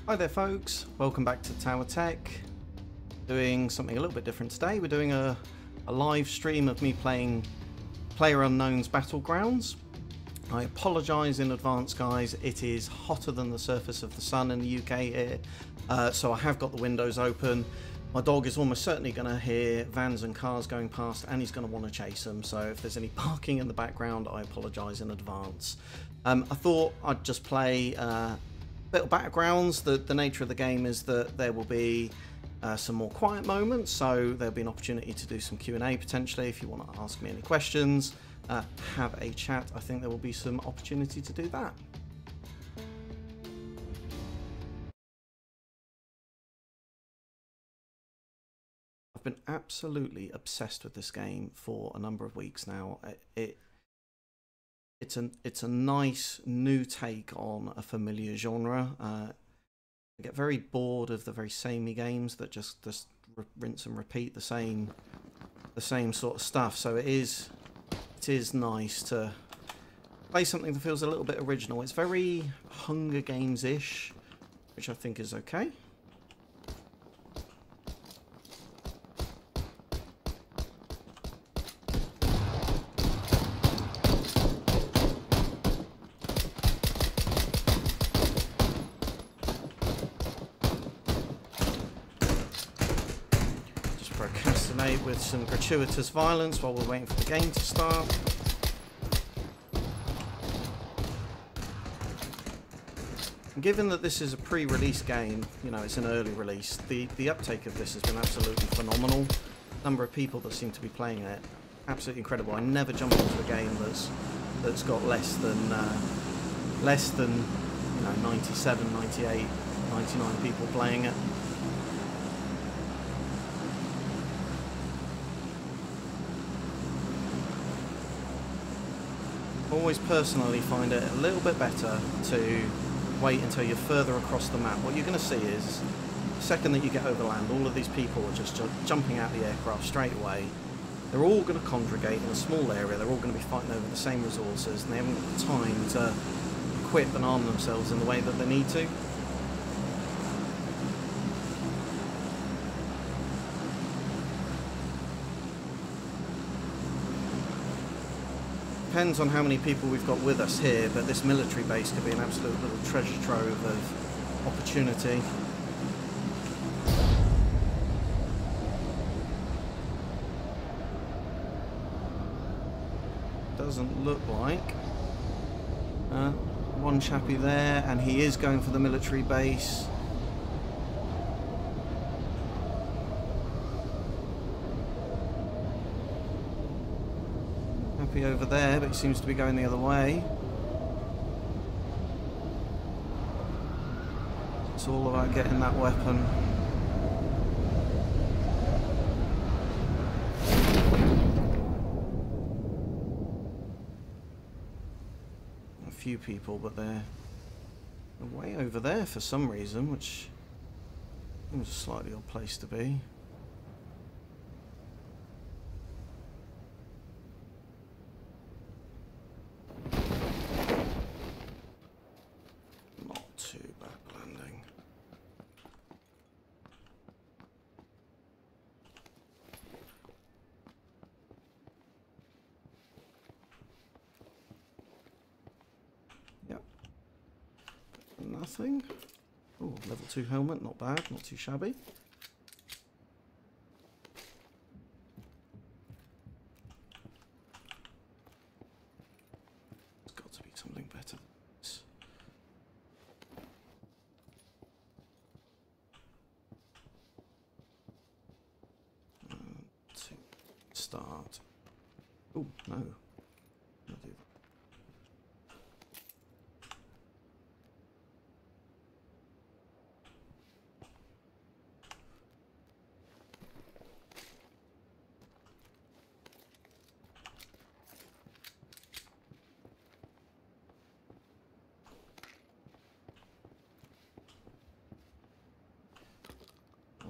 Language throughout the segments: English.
Hi there folks, welcome back to Tower Tech. Doing something a little bit different today. We're doing a live stream of me playing PlayerUnknown's Battlegrounds. I apologise in advance guys, it is hotter than the surface of the sun in the UK here, so I have got the windows open. My dog is almost certainly going to hear vans and cars going past and he's going to want to chase them, so if there's any barking in the background I apologise in advance. I thought I'd just play bit of Battlegrounds. The nature of the game is that there will be some more quiet moments, so there'll be an opportunity to do some Q&A potentially if you want to ask me any questions, have a chat. I think there will be some opportunity to do that. I've been absolutely obsessed with this game for a number of weeks now. It's a nice new take on a familiar genre. I get very bored of the very samey games that just rinse and repeat the same sort of stuff. So it is nice to play something that feels a little bit original. It's very Hunger Games-ish, which I think is okay. With some gratuitous violence while we're waiting for the game to start. Given that this is a pre-release game, you know, it's an early release, the uptake of this has been absolutely phenomenal. The number of people that seem to be playing it, absolutely incredible. I never jump into a game that's got less than you know, 97, 98, 99 people playing it. Always personally find it a little bit better to wait until you're further across the map. What you're going to see is, the second that you get over land, all of these people are just jumping out the aircraft straight away. They're all going to congregate in a small area, they're all going to be fighting over the same resources, and they haven't got the time to equip and arm themselves in the way that they need to. Depends on how many people we've got with us here, but this military base could be an absolute little treasure trove of opportunity. Doesn't look like. One chappie there, and he is going for the military base. Over there, but he seems to be going the other way. It's all about getting that weapon. A few people, but they're way over there for some reason, which seems a slightly odd place to be. Nothing. Oh, level 2 helmet, not bad, not too shabby. There's got to be something better than this. To start. Oh, no. I'll do that.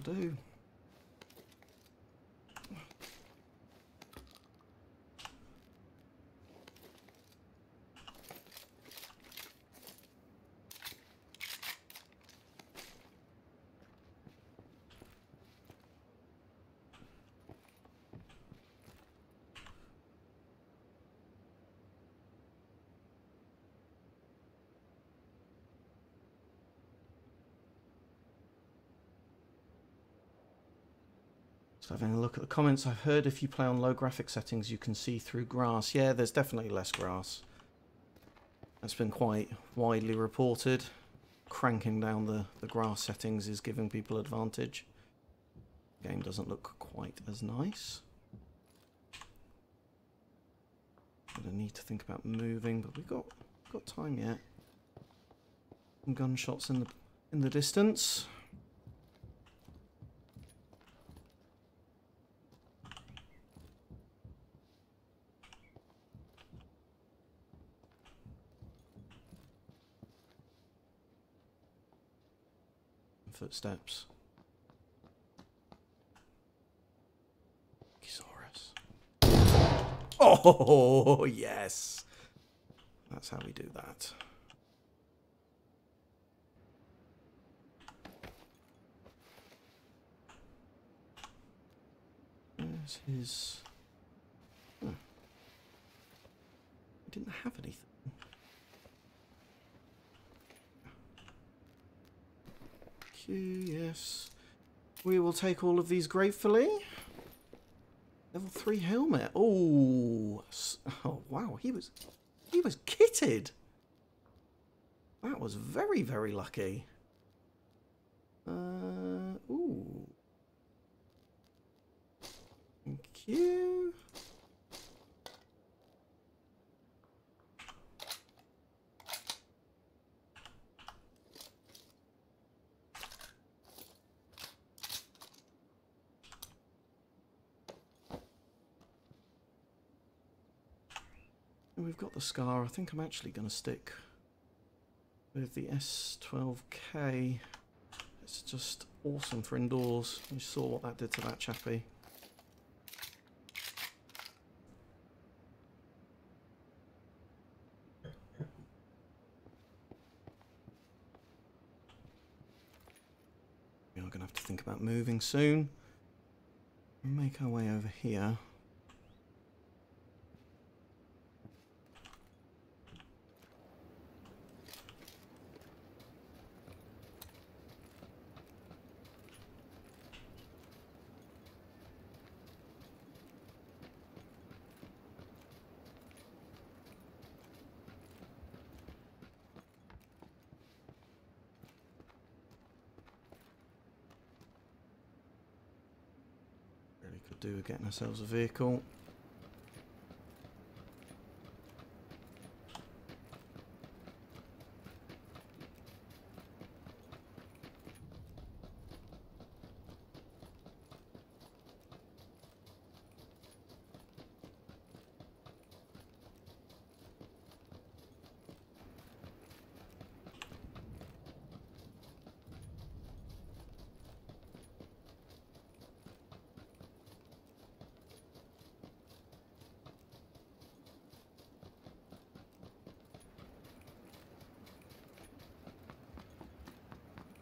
Do. So having a look at the comments, I've heard if you play on low graphic settings you can see through grass. Yeah, there's definitely less grass. That's been quite widely reported. Cranking down the grass settings is giving people advantage. The game doesn't look quite as nice. I need to think about moving, but we've got time yet. Some gunshots in the distance. Footsteps. Oh, yes. That's how we do that. There's his... Oh. I didn't have anything. Q, yes. We will take all of these gratefully. Level 3 helmet. Oh, wow. He was kitted. That was very, very lucky. Ooh. Thank you. We've got the scar. I think I'm actually going to stick with the S12K. It's just awesome for indoors. You saw what that did to that chappie. We are going to have to think about moving soon. Make our way over here. Could do with getting ourselves a vehicle.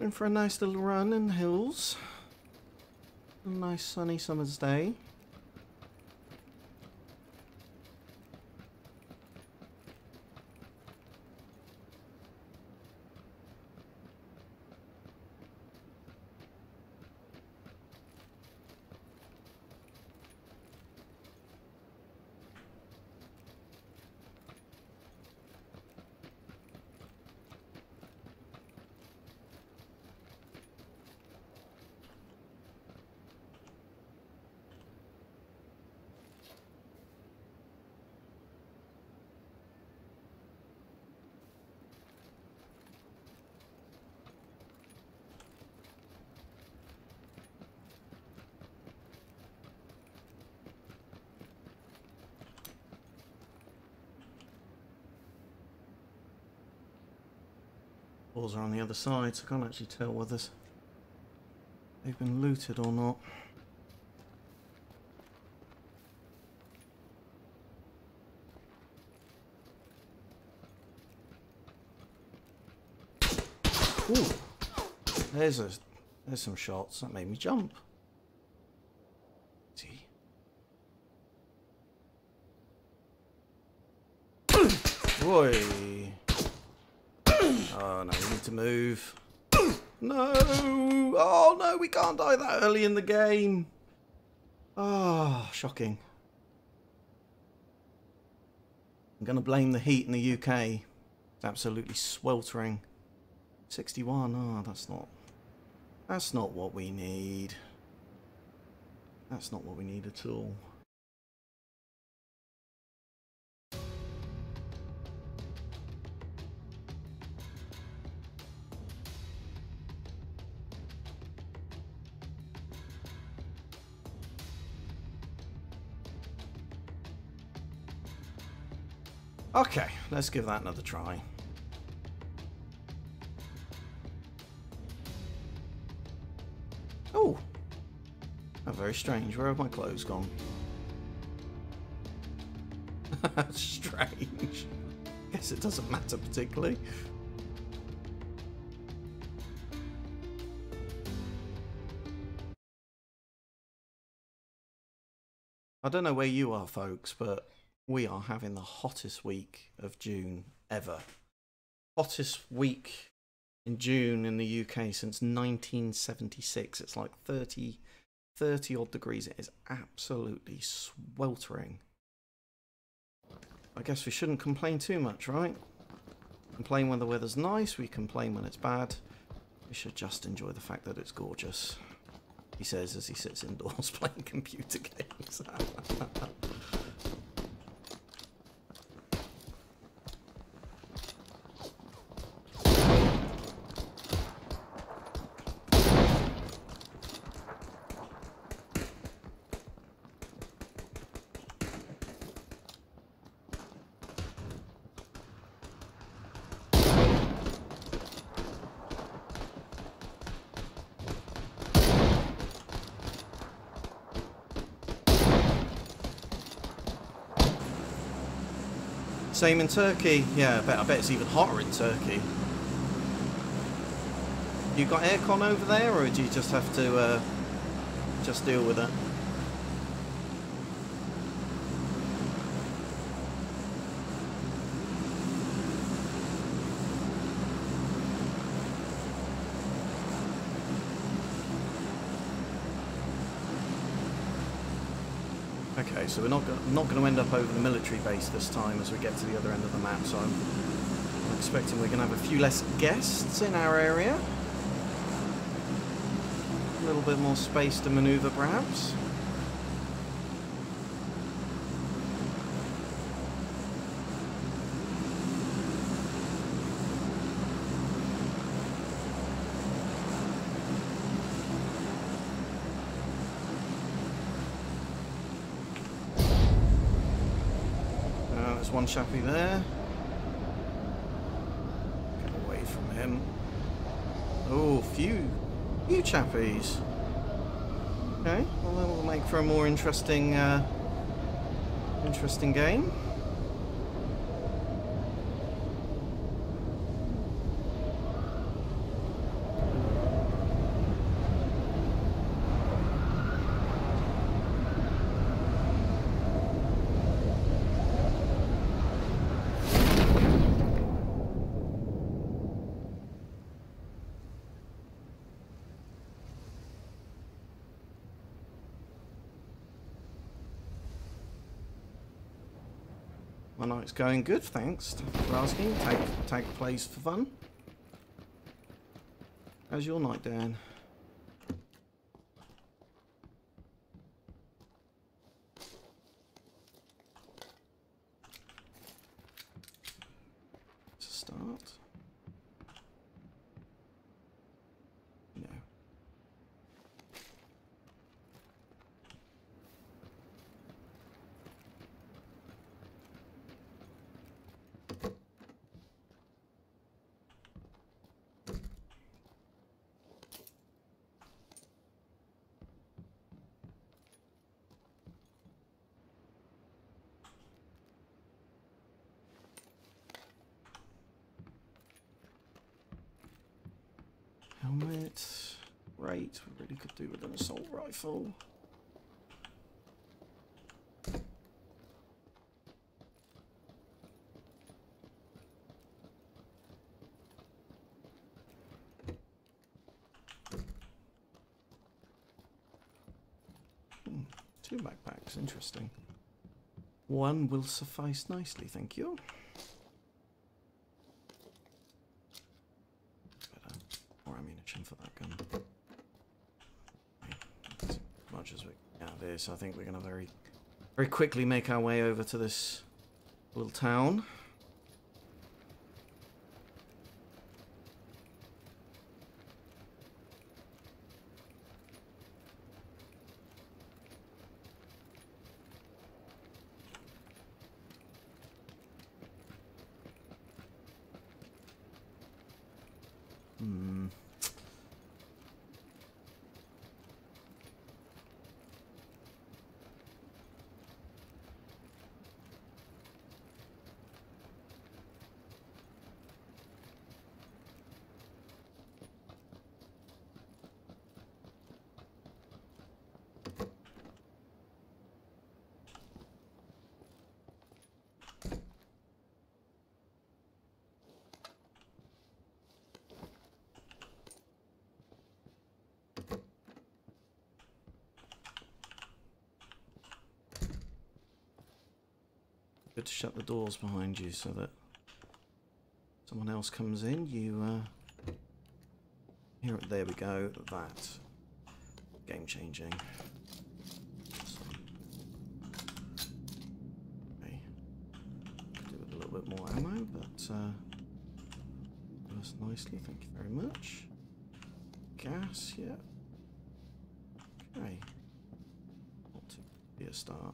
In for a nice little run in the hills. A nice sunny summer's day. Balls are on the other side, so I can't actually tell whether they've been looted or not. Ooh, there's some shots that made me jump. See? Boy. Oh no, we need to move. No! Oh no, we can't die that early in the game. Oh, shocking. I'm going to blame the heat in the UK. It's absolutely sweltering. 61, oh, that's not what we need. That's not what we need at all. Okay, let's give that another try. Oh, that's very strange. Where have my clothes gone? Strange. Guess it doesn't matter particularly. I don't know where you are, folks, but we are having the hottest week of June ever. Hottest week in June in the UK since 1976. It's like 30 odd degrees. It is absolutely sweltering. I guess we shouldn't complain too much, right? Complain when the weather's nice, we complain when it's bad. We should just enjoy the fact that it's gorgeous, he says as he sits indoors playing computer games. Same in Turkey. Yeah, I bet it's even hotter in Turkey. You got aircon over there, or do you just have to just deal with it? Okay, so we're not going to end up over the military base this time as we get to the other end of the map, so I'm expecting we're going to have a few less guests in our area. A little bit more space to maneuver, perhaps. One chappie there. Get away from him. Oh, few chappies. Okay, well that will make for a more interesting game. My night's going good, thanks for asking. Tag plays for fun. How's your night, Dan? To start. No. Helmet. Right, we really could do with an assault rifle. 2 backpacks, interesting. 1 will suffice nicely, thank you. Better more ammunition for that gun. As much as we get out of this, I think we're going to very quickly make our way over to this little town. Good to shut the doors behind you so that someone else comes in. You here, there we go. That game changing. Okay, do with a little bit more ammo, but works nicely. Thank you very much. Gas, yeah. Okay, not to be a start.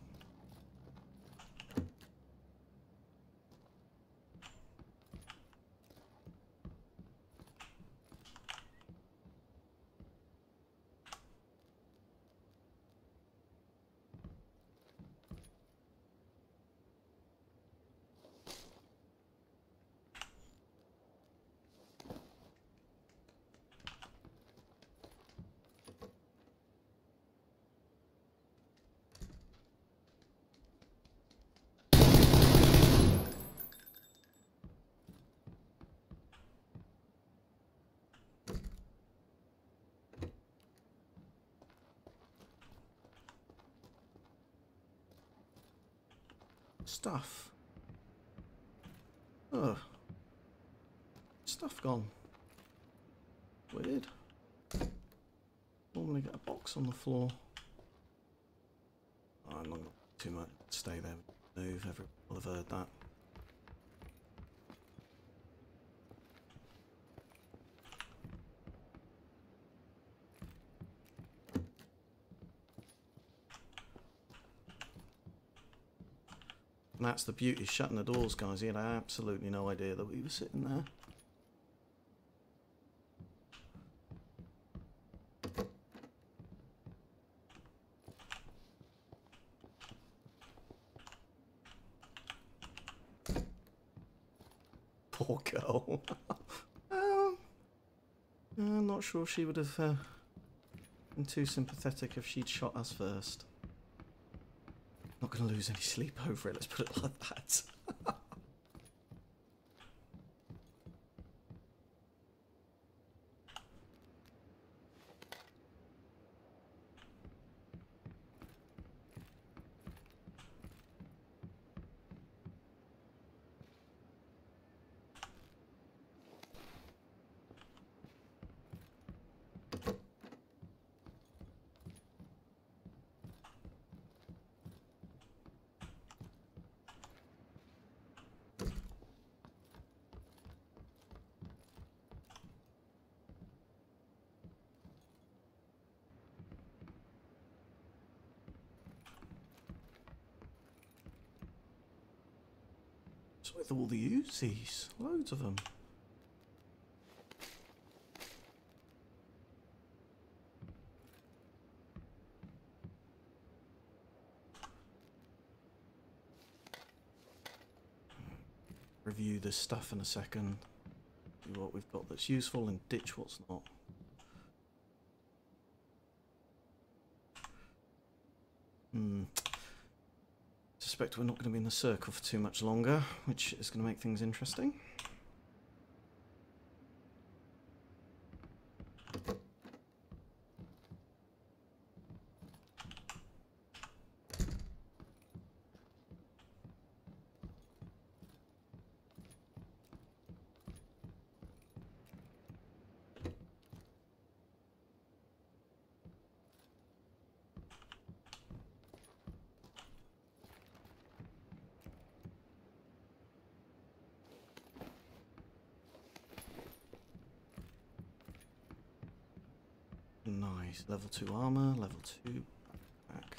Stuff. Oh. Stuff gone. Weird. Normally get a box on the floor. Oh, I'm not gonna too much. Stay there. Move. Everyone will have heard that. And that's the beauty of shutting the doors, guys. He had absolutely no idea that we were sitting there. Poor girl. I'm not sure she would have been too sympathetic if she'd shot us first. Not going to lose any sleep over it, let's put it like that. With all the Uzis, loads of them. Review this stuff in a second. See what we've got that's useful and ditch what's not. Suspect we're not going to be in the circle for too much longer, which is going to make things interesting. Nice. Level 2 armor, level 2 back.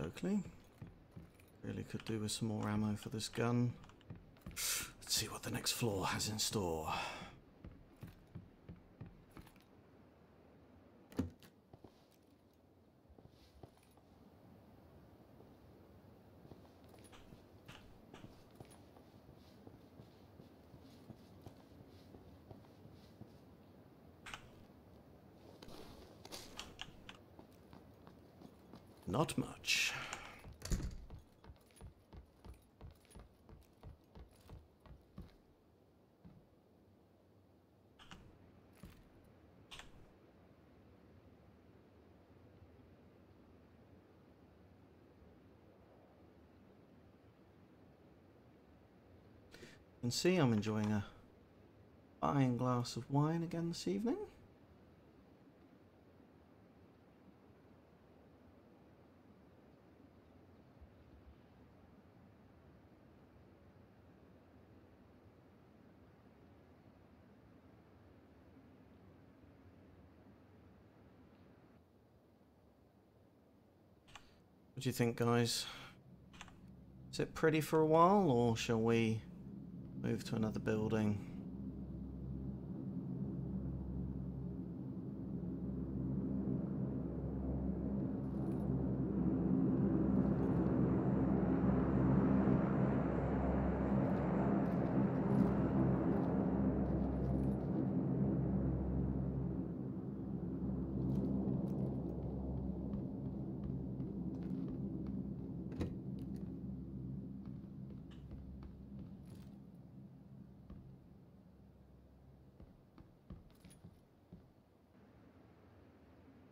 Oakley. Really could do with some more ammo for this gun. Let's see what the next floor has in store. Not much. You can see I'm enjoying a fine glass of wine again this evening. What do you think, guys? Is it pretty for a while, or shall we move to another building?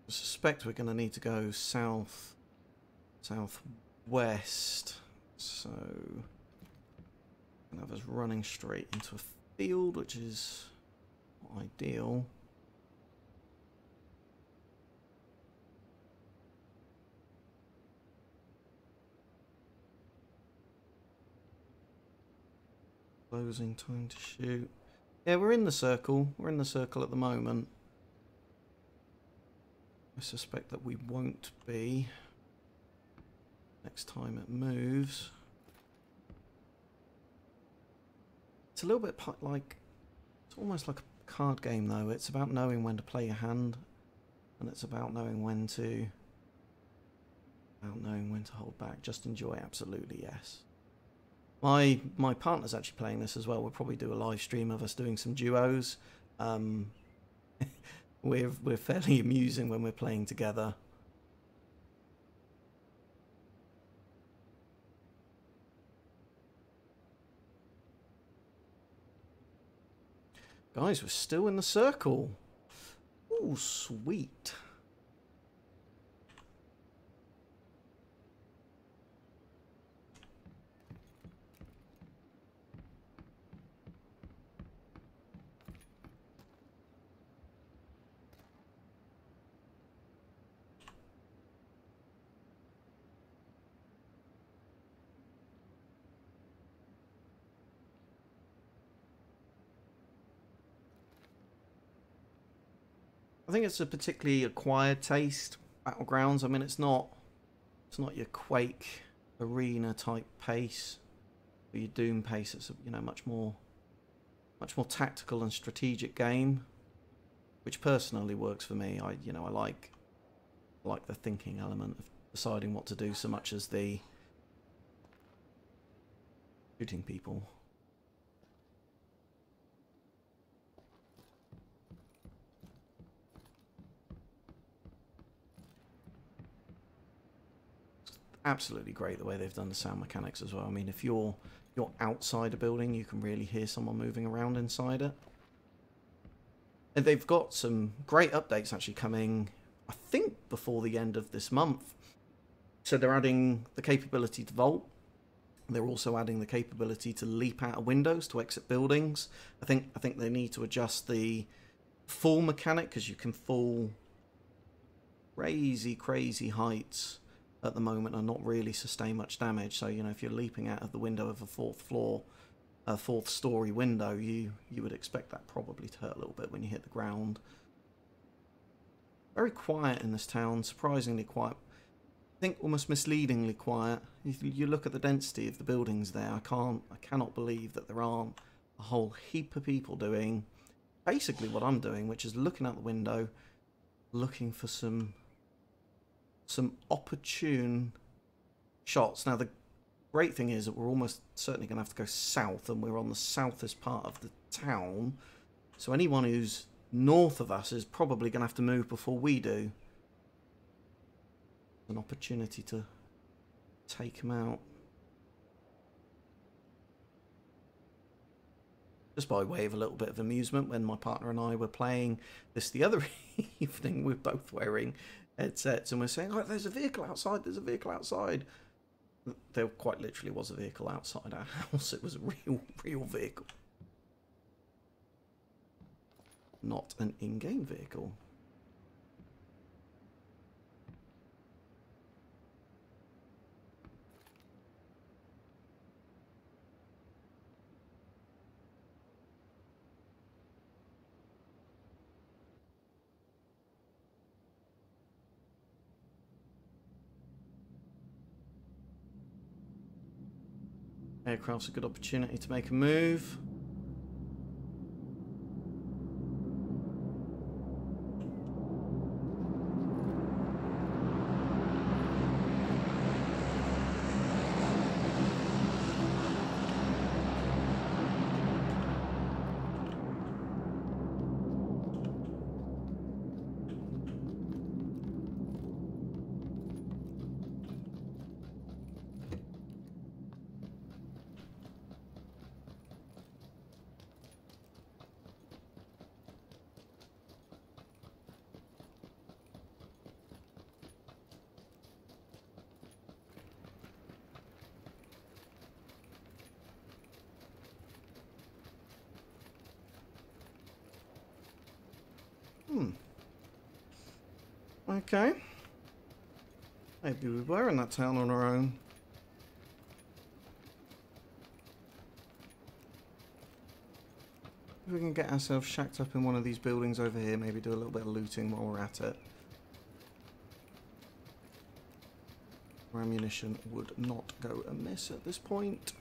I suspect we're going to need to go southwest, so have us running straight into a field, which is not ideal. Closing time to shoot. Yeah, we're in the circle. We're in the circle at the moment. I suspect that we won't be next time it moves. It's a little bit like, it's almost like a card game though. It's about knowing when to play your hand, and it's about knowing when to hold back. Just enjoy, absolutely, yes. My partner's actually playing this as well. We'll probably do a live stream of us doing some duos. We're fairly amusing when we're playing together. Guys, we're still in the circle. Ooh, sweet. I think it's a particularly acquired taste, Battlegrounds. I mean, it's not your Quake arena type pace or your Doom pace. It's a, you know, much more tactical and strategic game, which personally works for me. I like the thinking element of deciding what to do so much as the shooting people. Absolutely great the way they've done the sound mechanics as well. I mean, if you're you're outside a building, you can really hear someone moving around inside it. And they've got some great updates actually coming, I think, before the end of this month. So they're adding the capability to vault. They're also adding the capability to leap out of windows to exit buildings. I think they need to adjust the fall mechanic, because you can fall crazy heights at the moment and not really sustain much damage. So, you know, if you're leaping out of the window of a fourth story window, you would expect that probably to hurt a little bit when you hit the ground. Very quiet in this town, surprisingly quiet. I think almost misleadingly quiet. If you look at the density of the buildings there, I cannot believe that there aren't a whole heap of people doing basically what I'm doing, which is looking out the window, looking for some opportune shots. Now the great thing is that we're almost certainly going to have to go south, and we're on the southest part of the town, so anyone who's north of us is probably going to have to move before we do. An opportunity to take them out. Just by way of a little bit of amusement, when my partner and I were playing this the other evening, we're both wearing headsets and we're saying, oh, there's a vehicle outside, there's a vehicle outside. There quite literally was a vehicle outside our house. It was a real vehicle. Not an in-game vehicle. Aircraft's a good opportunity to make a move. Okay. Maybe we were in that town on our own. If we can get ourselves shacked up in one of these buildings over here, maybe do a little bit of looting while we're at it. Our ammunition would not go amiss at this point.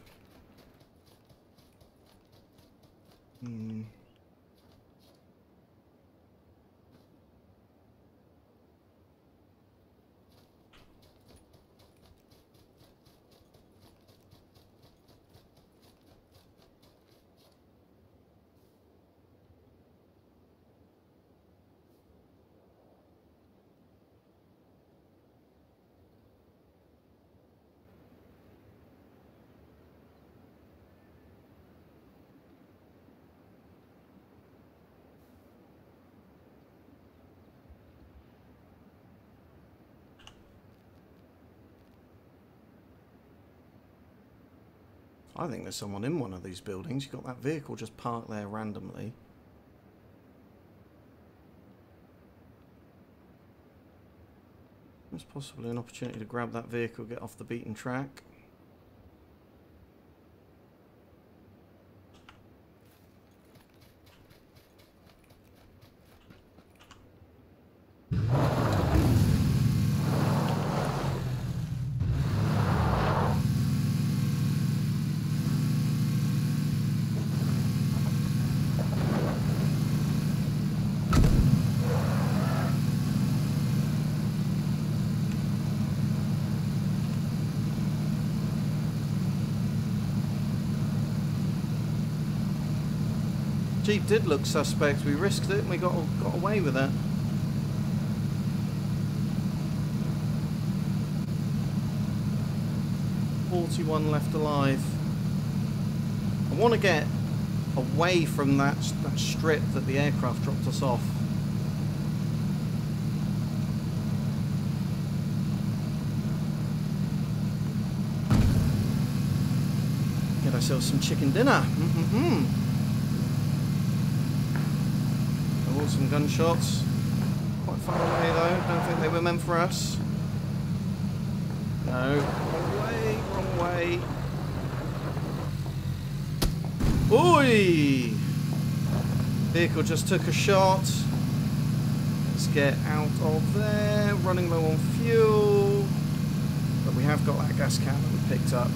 I think there's someone in one of these buildings. You've got that vehicle just parked there randomly. There's possibly an opportunity to grab that vehicle, get off the beaten track. Jeep did look suspect. We risked it and we got away with it. "41 left alive." I want to get away from that strip that the aircraft dropped us off. Get ourselves some chicken dinner. Oh, some gunshots. Quite far away though. Don't think they were meant for us. No. Wrong way. Wrong way. Oi! Vehicle just took a shot. Let's get out of there. Running low on fuel. But we have got that gas can that we picked up.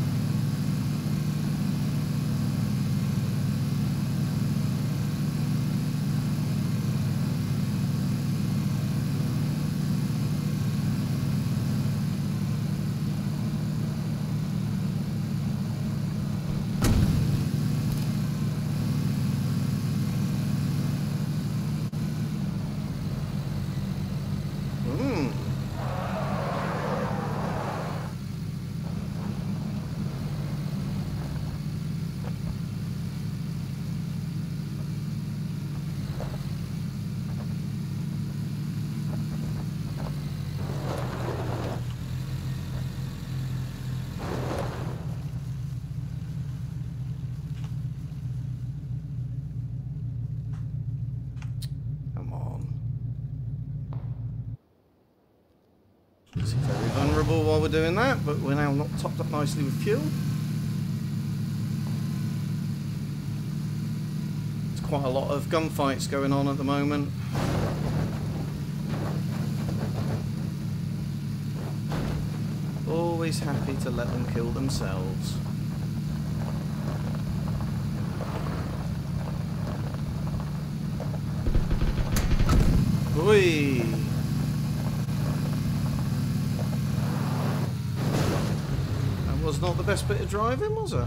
Very vulnerable while we're doing that, but we're now not topped up nicely with fuel. There's quite a lot of gunfights going on at the moment. Always happy to let them kill themselves. Oi! Was not the best bit of driving, was it?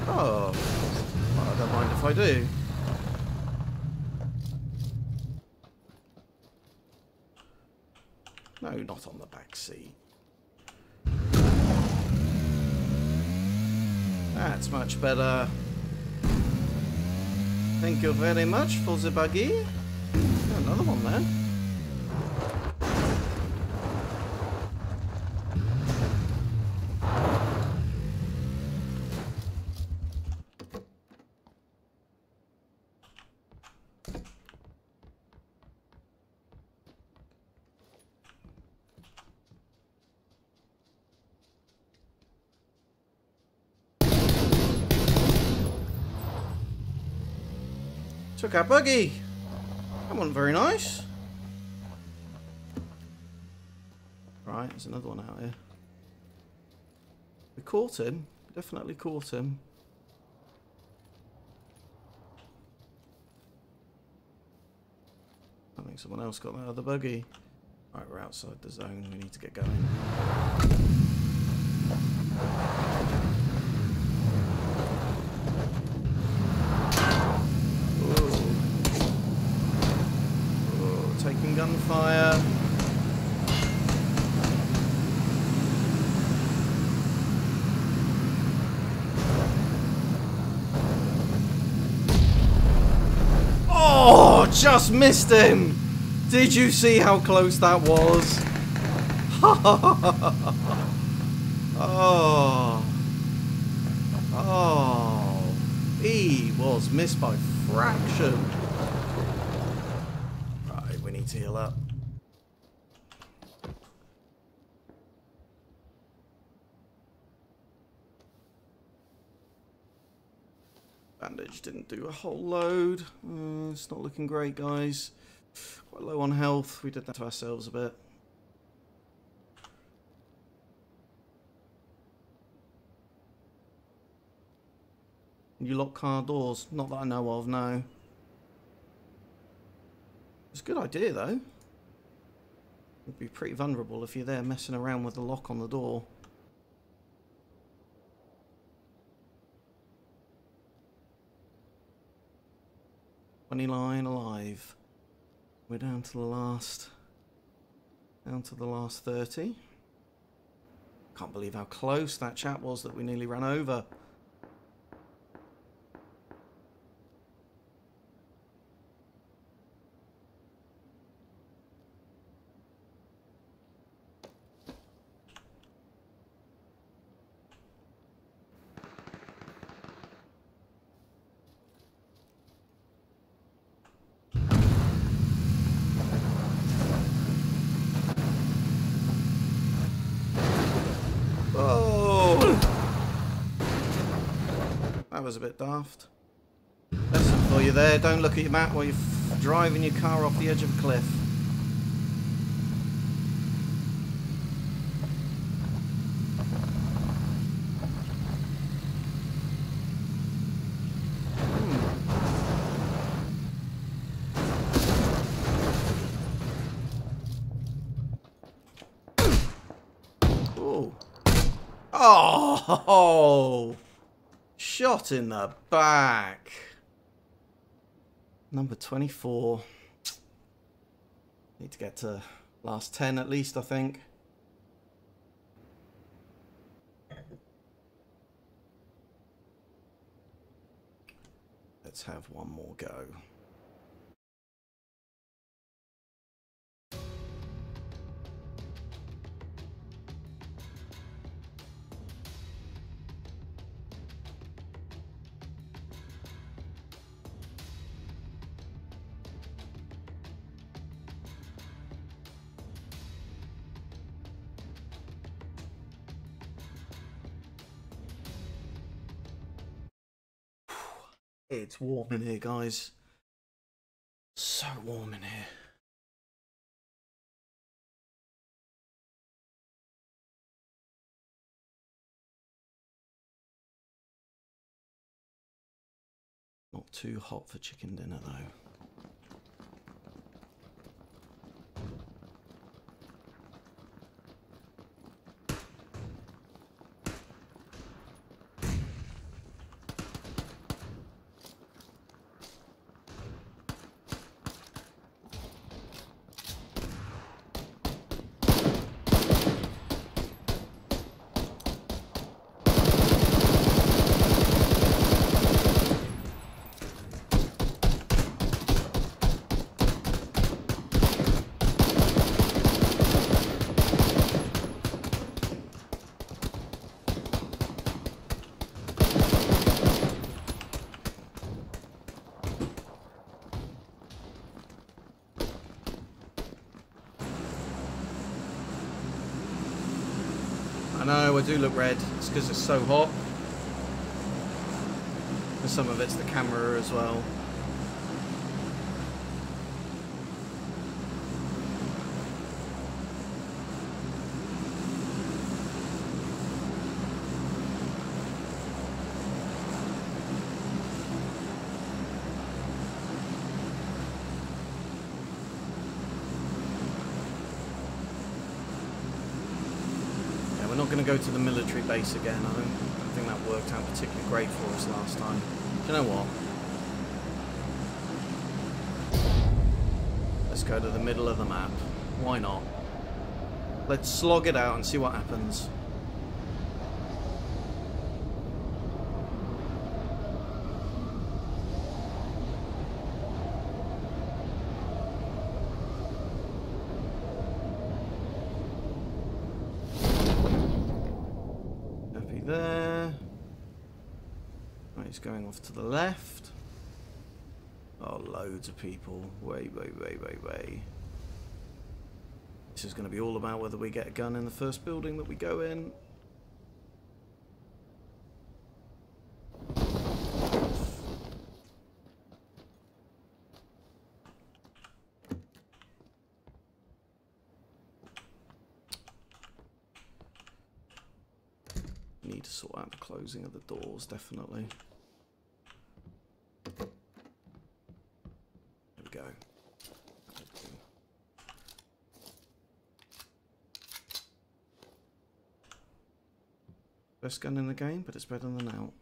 Oh, well, I don't mind if I do. No, not on the back seat. That's much better. Thank you very much for the buggy. Oh, another one there. Took our buggy. That wasn't very nice. Right, there's another one out here. We caught him. Definitely caught him. I think someone else got that other buggy. Right, we're outside the zone. We need to get going. Taking gunfire. Oh, just missed him. Did you see how close that was? Oh. Oh. He was missed by fraction. To heal up. Bandage didn't do a whole load. It's not looking great, guys. Quite low on health. We did that to ourselves a bit. You lock car doors? Not that I know of, no. It's a good idea, though. You'd be pretty vulnerable if you're there messing around with the lock on the door. 29 alive. We're down to the last 30. Can't believe how close that chap was that we nearly ran over. That was a bit daft. Lesson for you there, don't look at your map while you're driving your car off the edge of a cliff. Ooh. Oh! Shot in the back. Number 24. Need to get to last 10 at least, I think. Let's have one more go. It's warm in here, guys. So warm in here. Not too hot for chicken dinner, though. I know, I do look red. It's because it's so hot. And some of it's the camera as well. We're not going to go to the military base again. I don't think that worked out particularly great for us last time. Do you know what? Let's go to the middle of the map. Why not? Let's slog it out and see what happens. There. Right, he's going off to the left. Oh, loads of people. Way. This is going to be all about whether we get a gun in the first building that we go in. Need to sort out the closing of the doors, definitely. There we go. Best gun in the game, but it's better than out.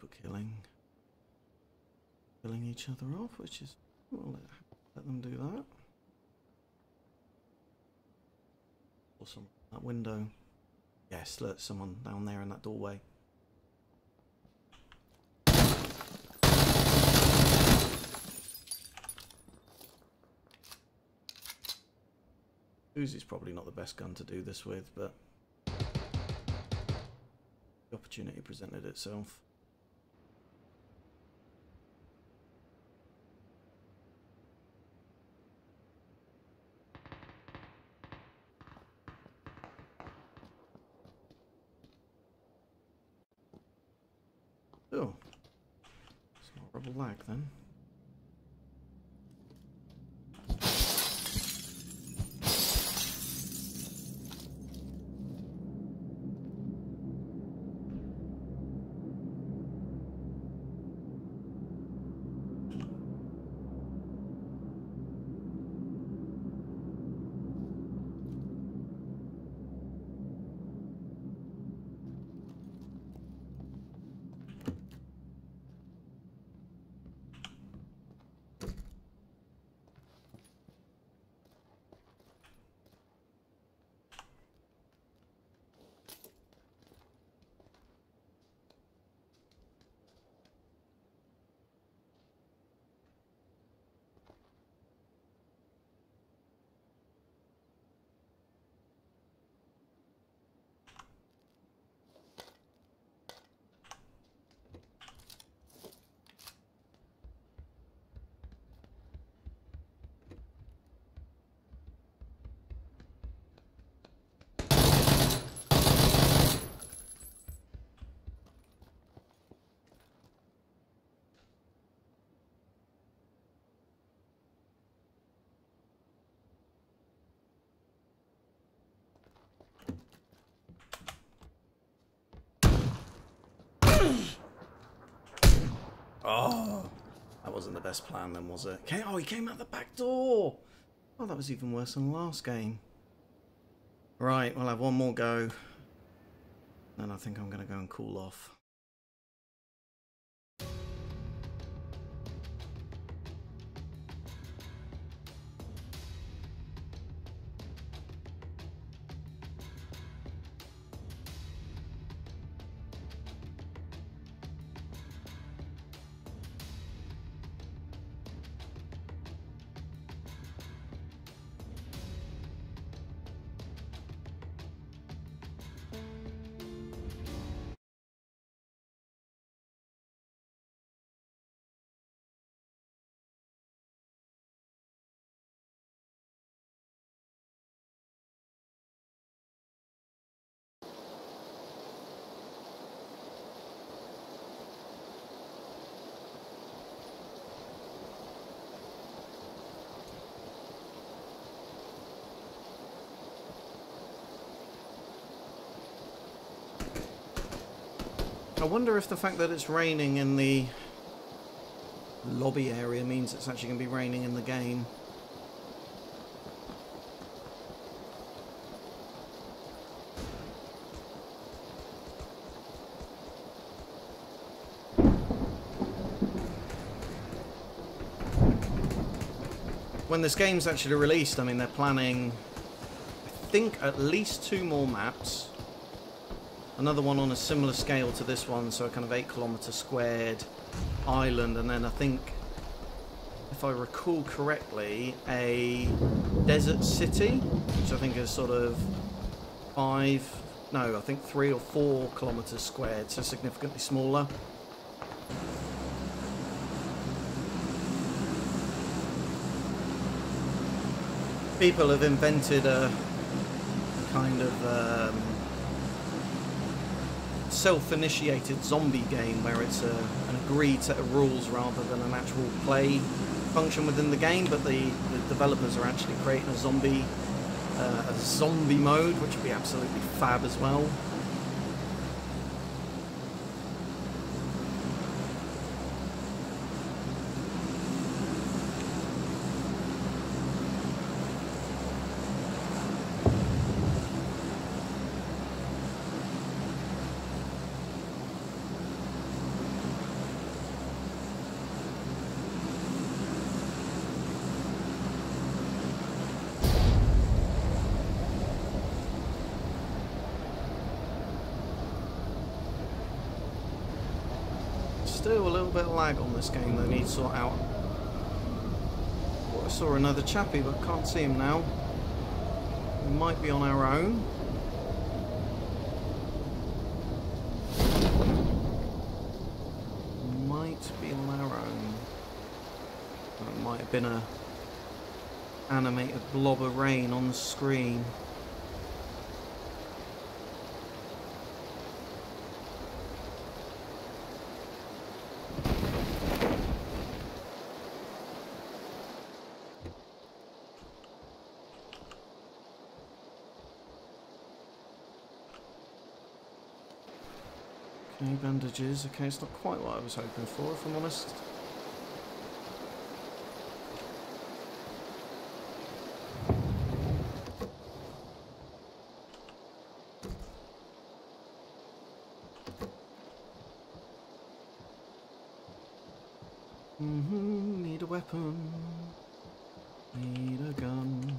people killing each other off, which is, well, let them do that. Or some that window. Yes, look, someone down there in that doorway. Uzi's probably not the best gun to do this with, but the opportunity presented itself. Oh, it's not rubble lag then. Oh, that wasn't the best plan then, was it? Oh, he came out the back door! Oh, that was even worse than the last game. Right, we'll have one more go. Then I think I'm going to go and cool off. I wonder if the fact that it's raining in the lobby area means it's actually going to be raining in the game. When this game's actually released, I mean, they're planning, I think, at least 2 more maps. Another one on a similar scale to this one, so a kind of 8-kilometre squared island, and then I think, if I recall correctly, a desert city, which I think is sort of 3 or 4 kilometres squared, so significantly smaller. People have invented a kind of self-initiated zombie game where it's an agreed set of rules rather than an actual play function within the game, but the developers are actually creating a zombie mode, which would be absolutely fab as well. Still a little bit of lag on this game that I need to sort out. Oh, I saw another chappie, but can't see him now. We might be on our own. Might be on our own. That might have been a animated blob of rain on the screen. Okay, bandages. Okay, it's not quite what I was hoping for, if I'm honest. Need a weapon. Need a gun.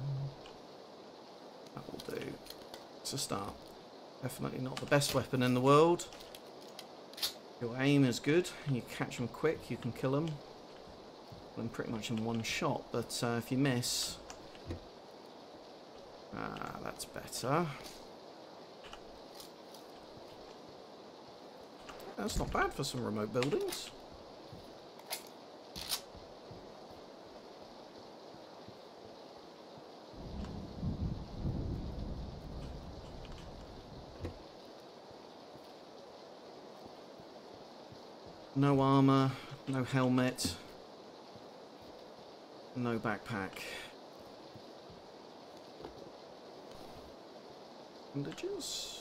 That will do. It's a start. Definitely not the best weapon in the world. Your aim is good. You catch them quick, you can kill them. Them pretty much in one shot. But if you miss, that's better. That's not bad for some remote buildings. No armor, no helmet, no backpack. Bandages.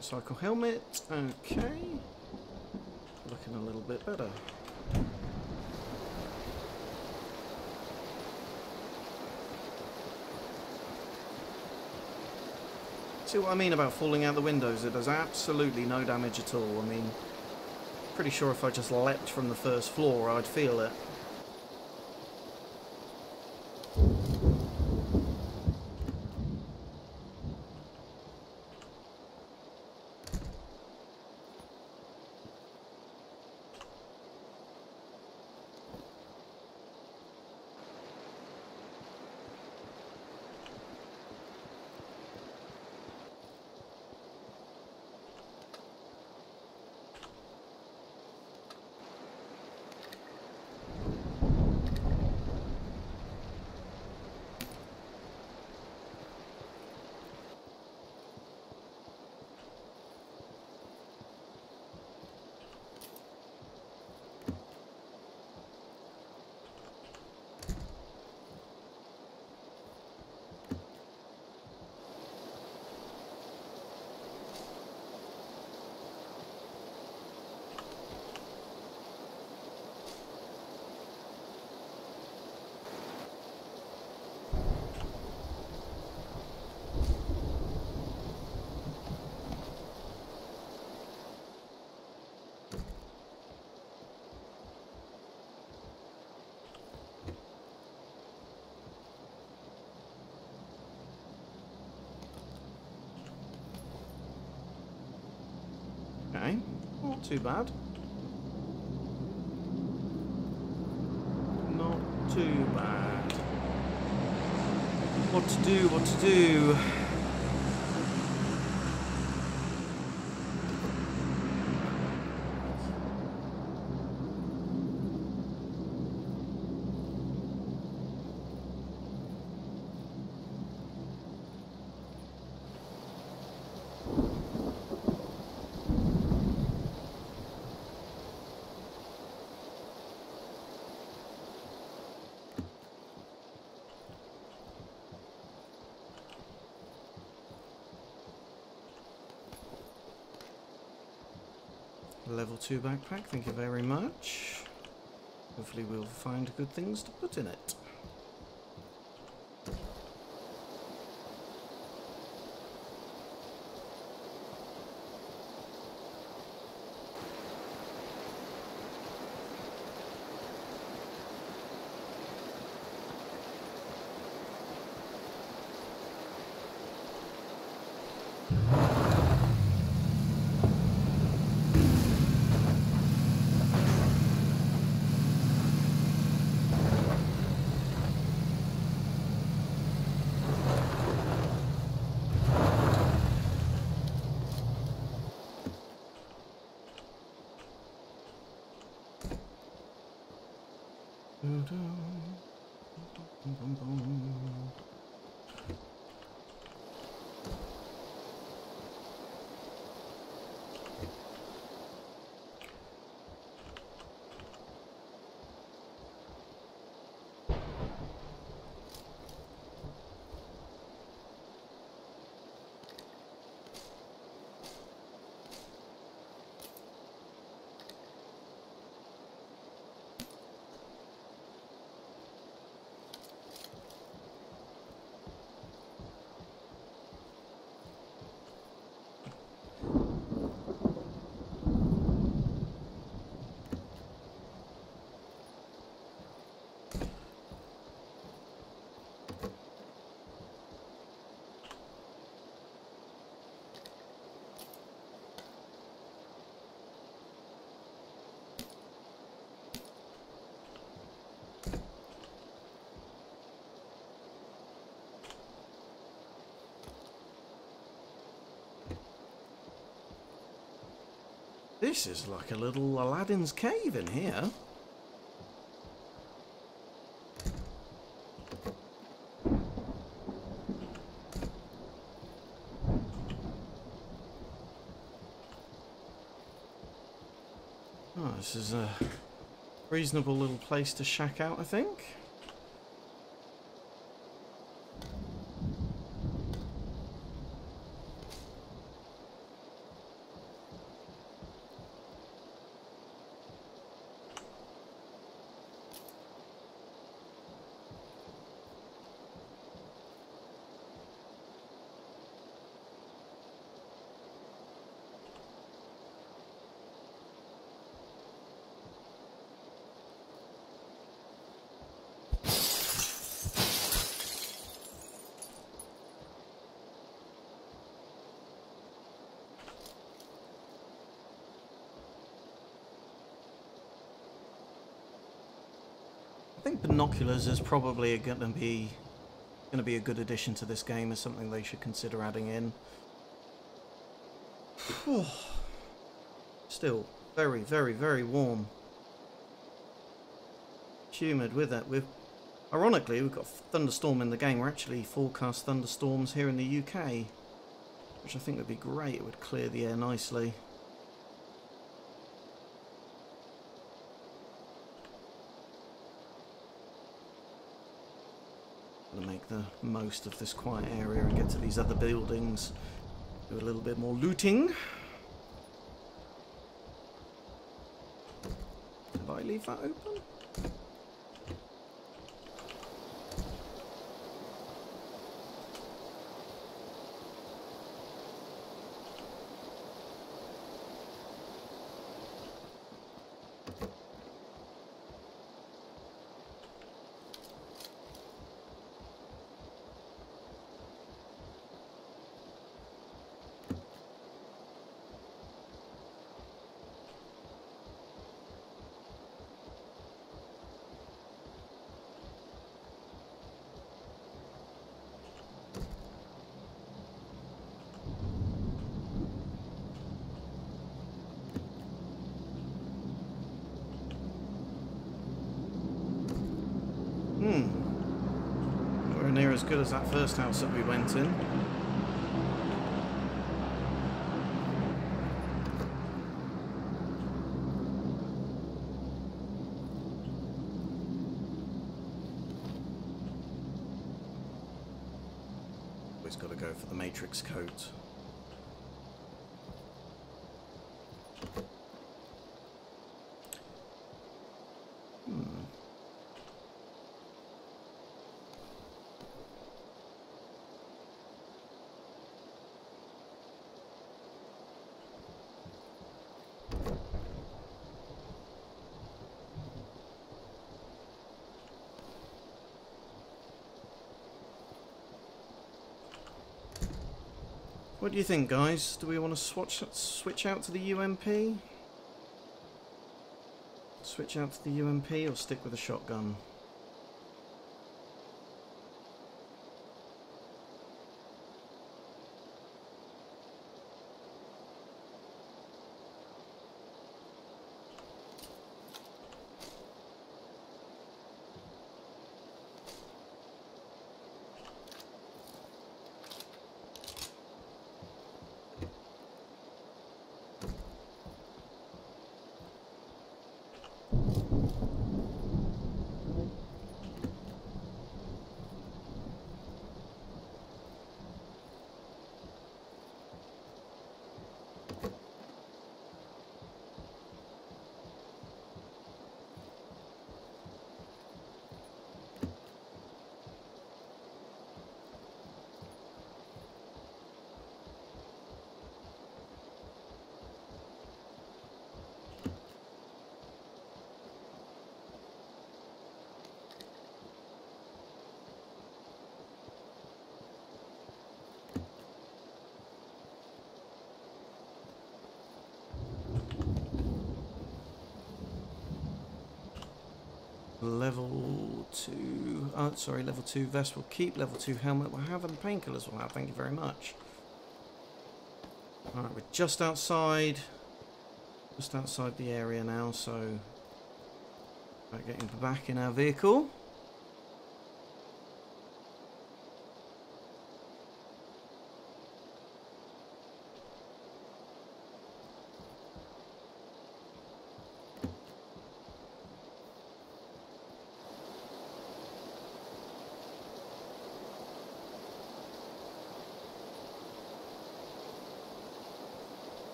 Cycle helmet, okay. Looking a little bit better. See what I mean about falling out the windows? It does absolutely no damage at all. I mean, pretty sure if I just leapt from the first floor, I'd feel it. Okay, not too bad. Not too bad. What to do, what to do? Level 2 backpack, thank you very much. Hopefully we'll find good things to put in it. This is like a little Aladdin's cave in here. Oh, this is a reasonable little place to shack out, I think. I think binoculars is probably going to be a good addition to this game, as something they should consider adding in. Still very, very, very warm. Humid with it. Ironically, we've got thunderstorm in the game. We're actually forecast thunderstorms here in the UK, which I think would be great. It would clear the air nicely. To make the most of this quiet area and get to these other buildings, do a little bit more looting. Did I leave that open? Nowhere near as good as that first house that we went in. Always got to go for the matrix coat. What do you think, guys? Do we want to switch out to the UMP? Switch out to the UMP or stick with a shotgun? Level 2, oh sorry, level 2 vest will keep, level 2 helmet will have, and painkillers will have, thank you very much. Alright, we're just outside the area now, so we're getting back in our vehicle.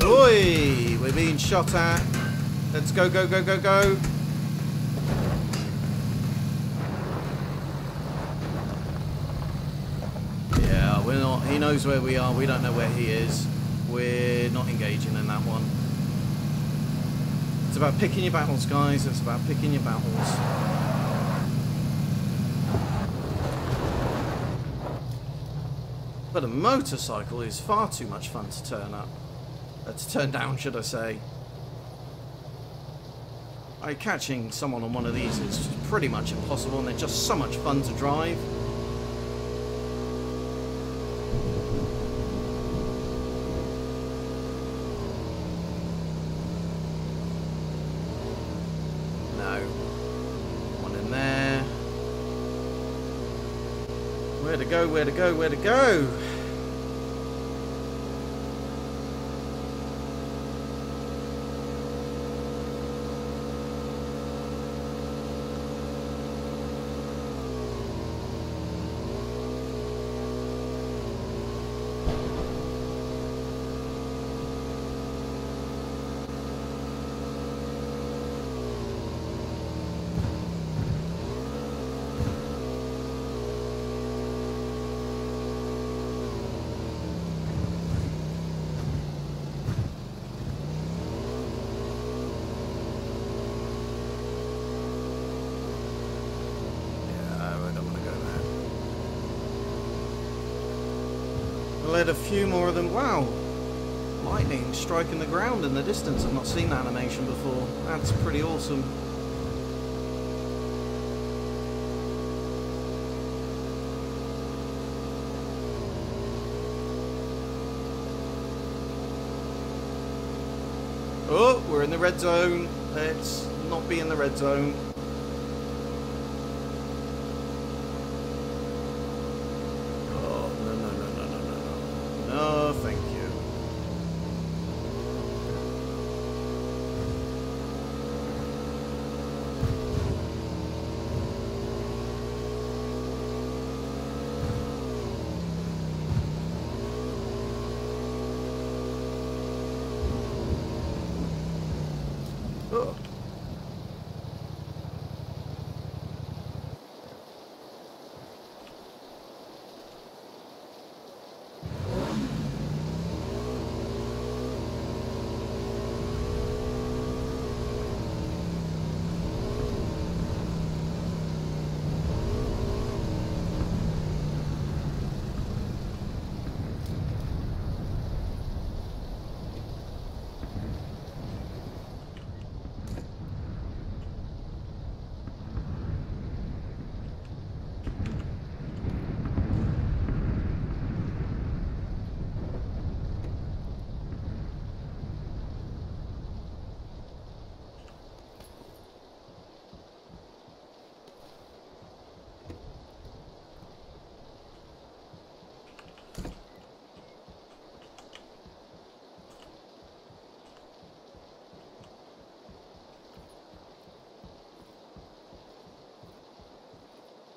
Oi! We're being shot at. Let's go, go, go, go, go. Yeah, we're not. He knows where we are. We don't know where he is. We're not engaging in that one. It's about picking your battles, guys. It's about picking your battles. But a motorcycle is far too much fun to turn up. To turn down, should I say. Catching someone on one of these is pretty much impossible, and they're just so much fun to drive. No. One in there. Where to go, where to go, where to go? Let a few more of them. Wow, lightning striking the ground in the distance. I've not seen that animation before. That's pretty awesome. Oh, we're in the red zone. Let's not be in the red zone. Thank you. Oh.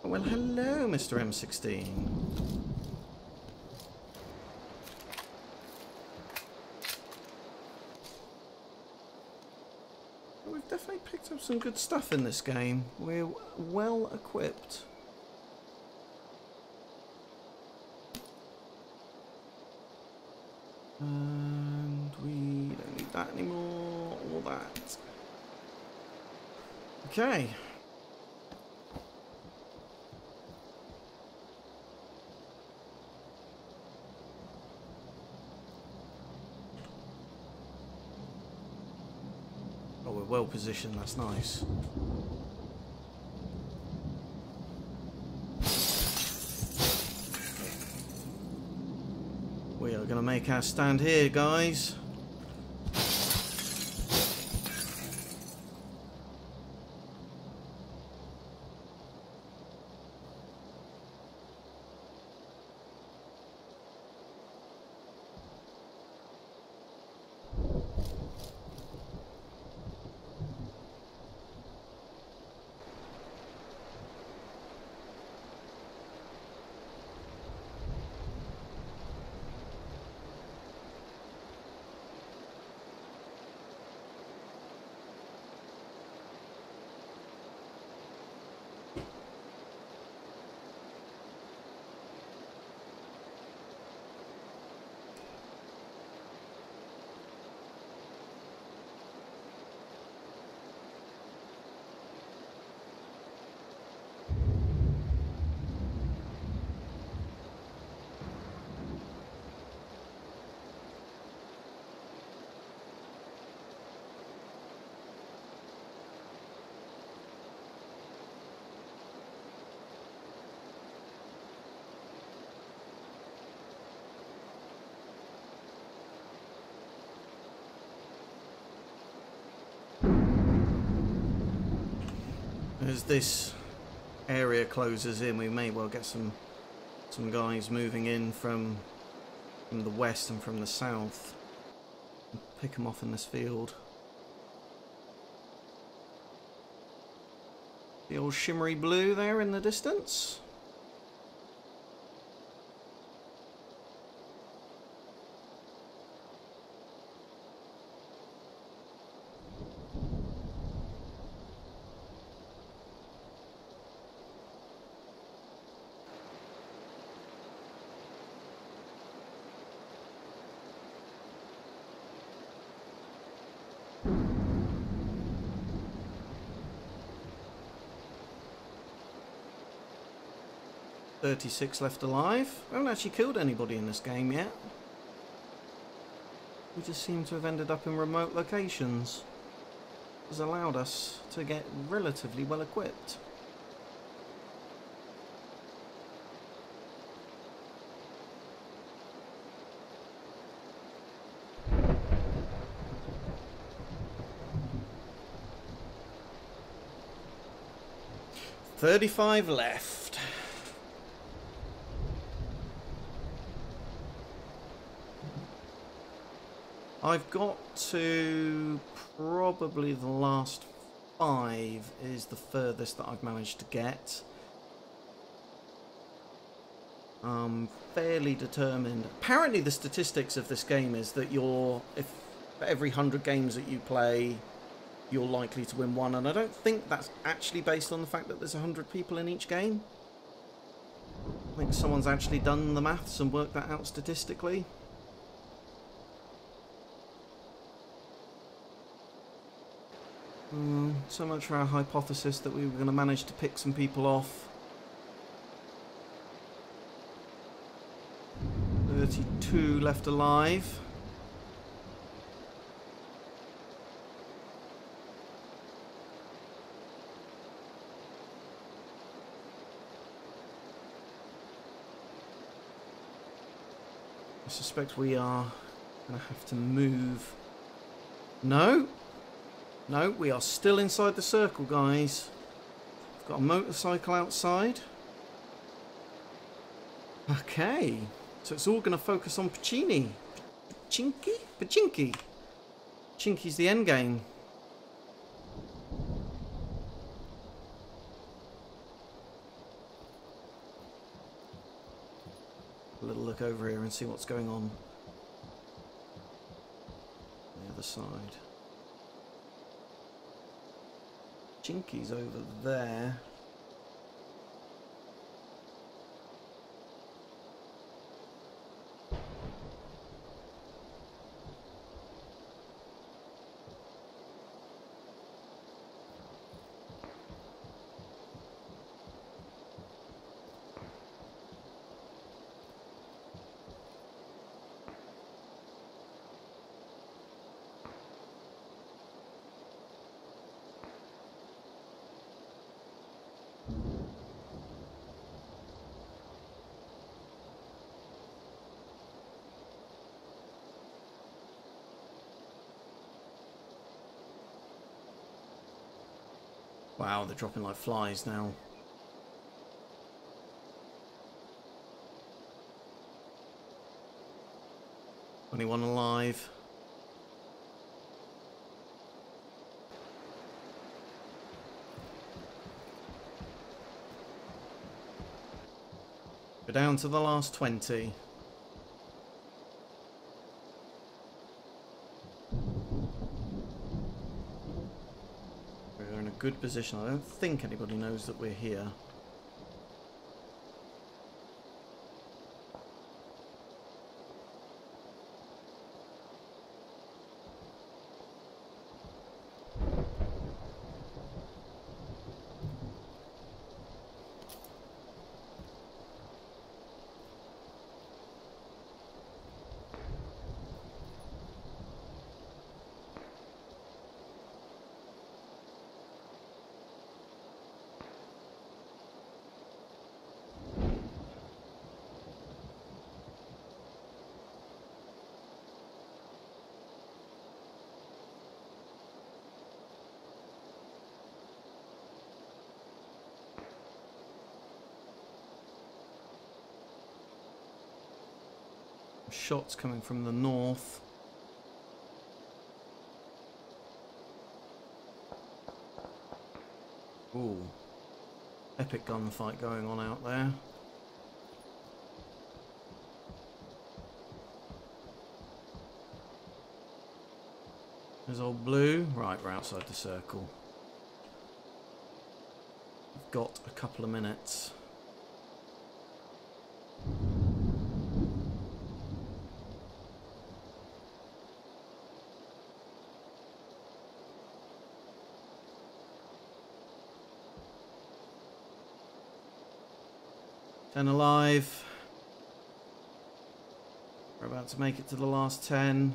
Oh, well, hello, Mr. M16. We've definitely picked up some good stuff in this game. We're well equipped. And we don't need that anymore, or that. Okay. Oh, we're well positioned, that's nice. We are going to make our stand here, guys. As this area closes in, we may well get some guys moving in from the west and from the south. Pick them off in this field. The old shimmery blue there in the distance. .36 left alive. We haven't actually killed anybody in this game yet. We just seem to have ended up in remote locations. It has allowed us to get relatively well equipped. .35 left. I've got to probably the last 5 is the furthest that I've managed to get. I'm fairly determined. Apparently the statistics of this game is that if for every 100 games that you play, you're likely to win one, and I don't think that's actually based on the fact that there's 100 people in each game. I think someone's actually done the maths and worked that out statistically. So much for our hypothesis that we were going to manage to pick some people off. 32 left alive. I suspect we are going to have to move. No! No, we are still inside the circle, guys. We've got a motorcycle outside. Okay. So it's all going to focus on Pacini. Pachinki? Pachinki. Pachinki's the end game. A little look over here and see what's going on the other side. Chinky's over there. Wow, they're dropping like flies now. Anyone alive? We're down to the last 20. We're in a good position. I don't think anybody knows that we're here. Shots coming from the north. Ooh. Epic gunfight going on out there. There's old blue. Right, we're outside the circle. We've got a couple of minutes. Ten alive. We're about to make it to the last 10.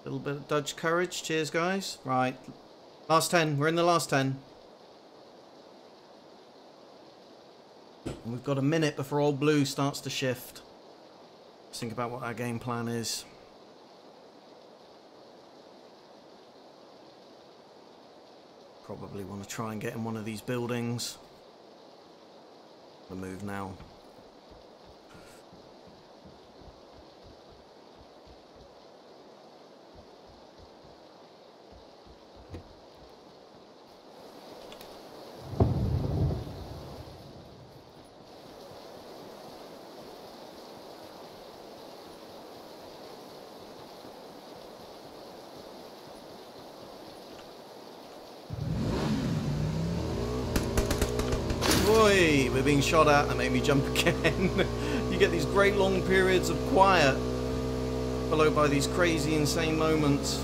Little bit of Dutch courage. Cheers, guys. Right. Last 10. We're in the last 10. And we've got a minute before old blue starts to shift. Let's think about what our game plan is. Probably want to try and get in one of these buildings. The move now. Boy, we're being shot at. That made me jump again. You get these great long periods of quiet, followed by these crazy, insane moments.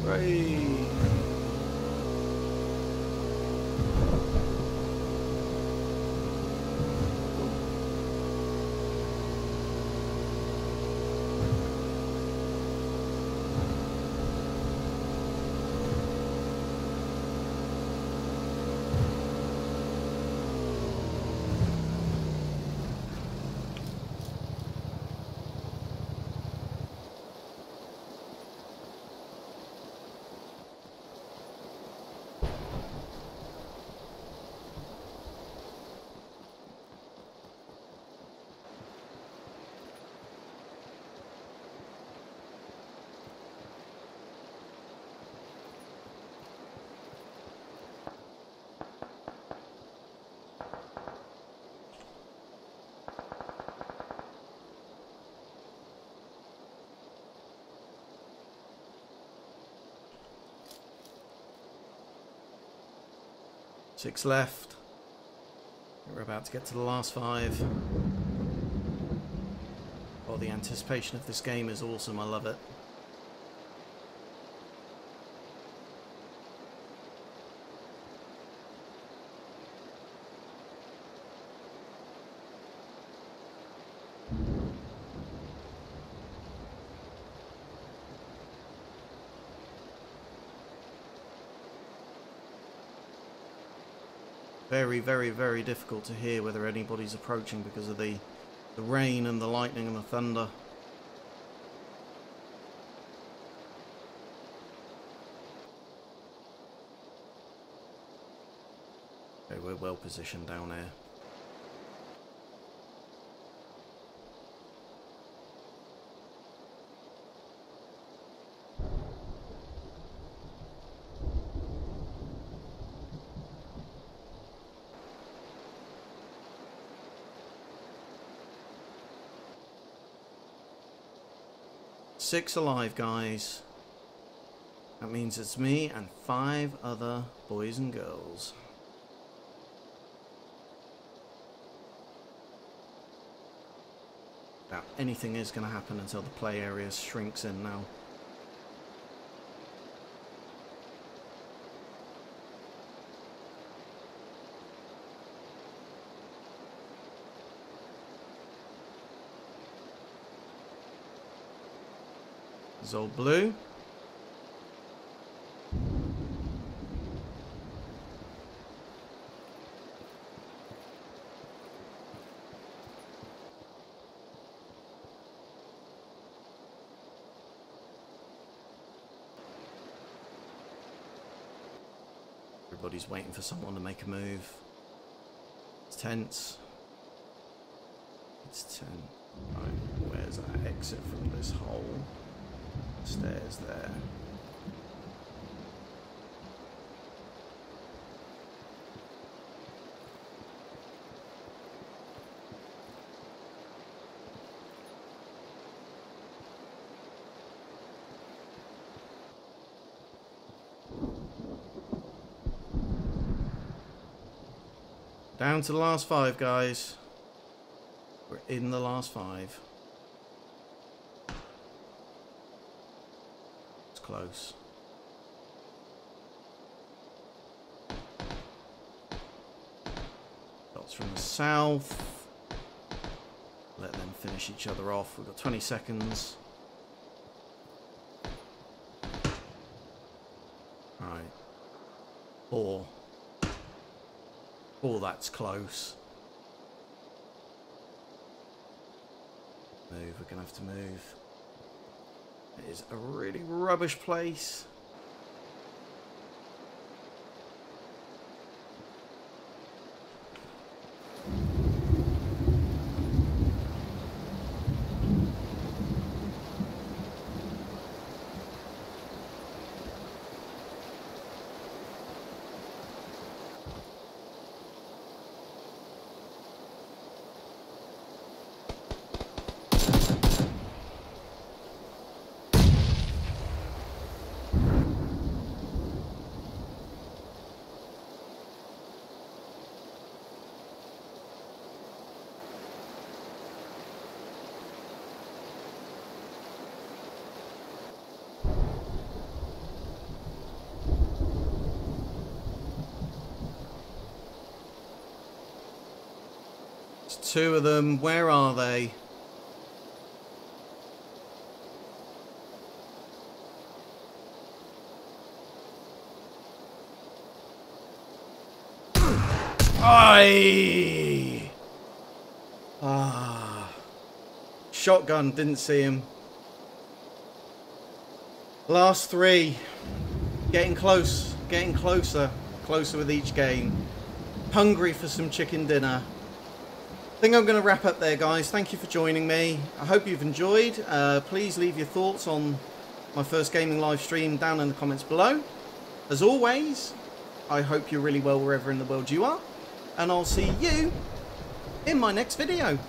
Great. 6 left. We're about to get to the last 5. Oh, the anticipation of this game is awesome. I love it. Very, very, very difficult to hear whether anybody's approaching because of the rain and the lightning and the thunder. Okay, we're well positioned down here. Six alive, guys. That means it's me and 5 other boys and girls. Now, anything is going to happen until the play area shrinks in now. There's old Blue. Everybody's waiting for someone to make a move. It's tense. It's tense. Right, where's our exit from this hole? Stairs there. Down to the last 5, guys. We're in the last 5. Close. Shots from the south. Let them finish each other off. We've got 20 seconds. Right. 4. Oh, that's close. Move. We're gonna have to move. It is a really rubbish place. It's 2 of them. Where are they? Aye! Ah. Shotgun, didn't see him. Last 3. Getting close. Getting closer. Closer with each game. Hungry for some chicken dinner. I think I'm going to wrap up there, guys. Thank you for joining me. I hope you've enjoyed. Please leave your thoughts on my first gaming live stream down in the comments below. As always, I hope you're really well wherever in the world you are. And I'll see you in my next video.